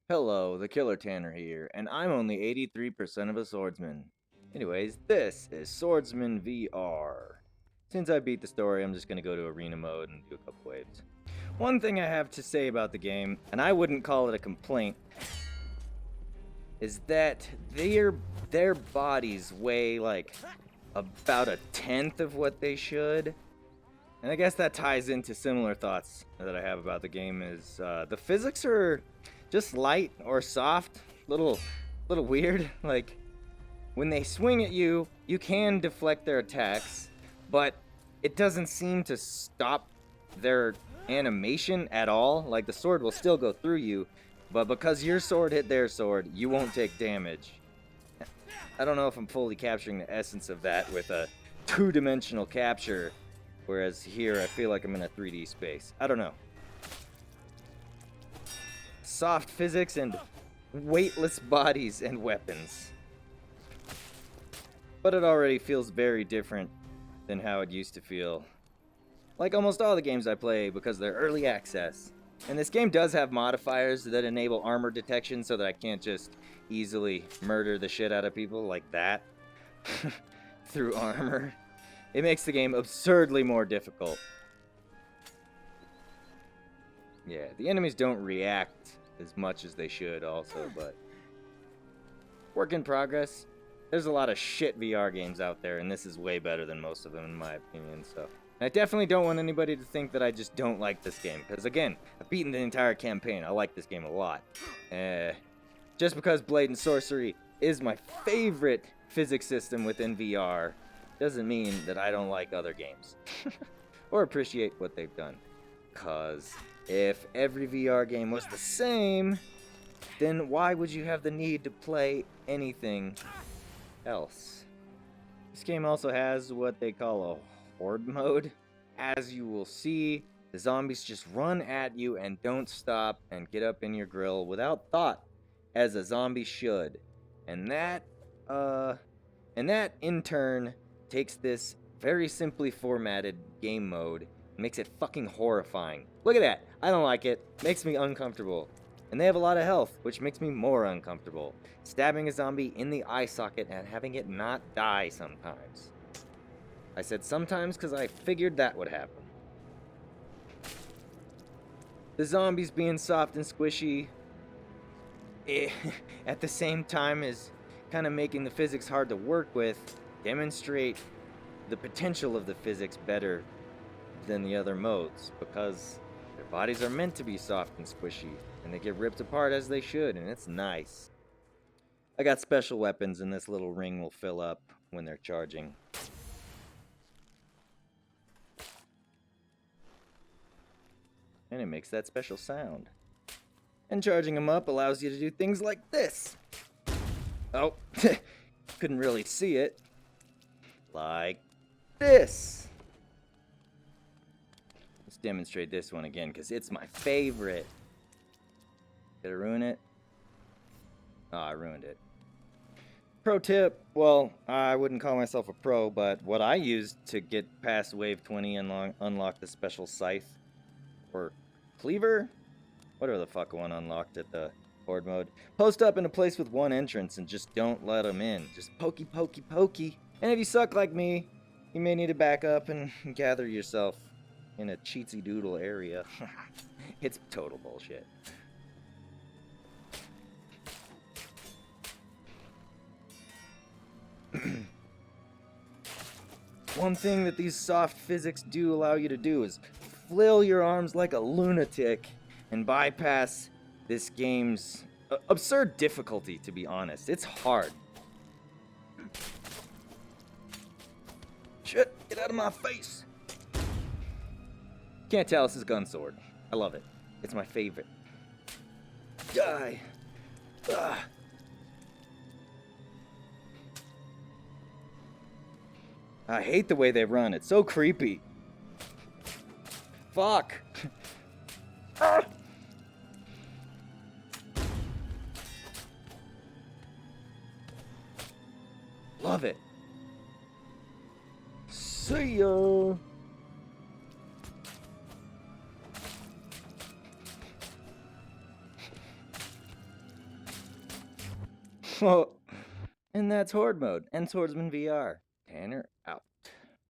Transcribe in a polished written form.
Hello, the Killer Tanner here, and I'm only 83% of a swordsman. Anyways, this is Swordsman VR. Since I beat the story, I'm just gonna go to arena mode and do a couple waves. One thing I have to say about the game, and I wouldn't call it a complaint, is that their bodies weigh like about a tenth of what they should. And I guess that ties into similar thoughts that I have about the game is the physics are just light or soft, little weird. Like when they swing at you, you can deflect their attacks, but it doesn't seem to stop their animation at all. Like the sword will still go through you, but because your sword hit their sword, you won't take damage. I don't know if I'm fully capturing the essence of that with a two-dimensional capture, whereas here I feel like I'm in a 3D space. I don't know. Soft physics and weightless bodies and weapons. But it already feels very different than how it used to feel. Like almost all the games I play because they're early access. And this game does have modifiers that enable armor detection so that I can't just easily murder the shit out of people like that through armor. It makes the game absurdly more difficult. Yeah, the enemies don't react as much as they should also, but work in progress. There's a lot of shit VR games out there, and this is way better than most of them in my opinion, so. And I definitely don't want anybody to think that I just don't like this game, because again, I've beaten the entire campaign. I like this game a lot. Just because Blade and Sorcery is my favorite physics system within VR doesn't mean that I don't like other games or appreciate what they've done. Because if every VR game was the same, then why would you have the need to play anything else? This game also has what they call a Horde mode. As you will see, the zombies just run at you and don't stop and get up in your grill without thought, as a zombie should. And that in turn takes this very simply formatted game mode and makes it fucking horrifying. Look at that. I don't like it. Makes me uncomfortable. And they have a lot of health, which makes me more uncomfortable. Stabbing a zombie in the eye socket and having it not die sometimes. I said sometimes because I figured that would happen. The zombies being soft and squishy at the same time as kind of making the physics hard to work with demonstrate the potential of the physics better than the other modes, because their bodies are meant to be soft and squishy, and they get ripped apart as they should, and it's nice. I got special weapons, and this little ring will fill up when they're charging. And it makes that special sound. And charging them up allows you to do things like this. Oh, couldn't really see it. Like this. Let's demonstrate this one again, because it's my favorite. Did I ruin it? Oh, I ruined it. Pro tip, well, I wouldn't call myself a pro, but what I used to get past wave 20 and unlock the special scythe, or cleaver? Whatever the fuck one unlocked at the Horde mode. Post up in a place with one entrance and just don't let them in. Just pokey, pokey, pokey. And if you suck like me, you may need to back up and gather yourself in a cheatsy doodle area. It's total bullshit. One thing that these soft physics do allow you to do is flail your arms like a lunatic and bypass this game's absurd difficulty, to be honest. It's hard. Shit, get out of my face. Can't tell, this is gun sword. I love it. It's my favorite. Die. Ugh. I hate the way they run. It's so creepy. Fuck. Ah. Love it. See ya. Well, and that's Horde mode and Swordsman VR. Tanner out.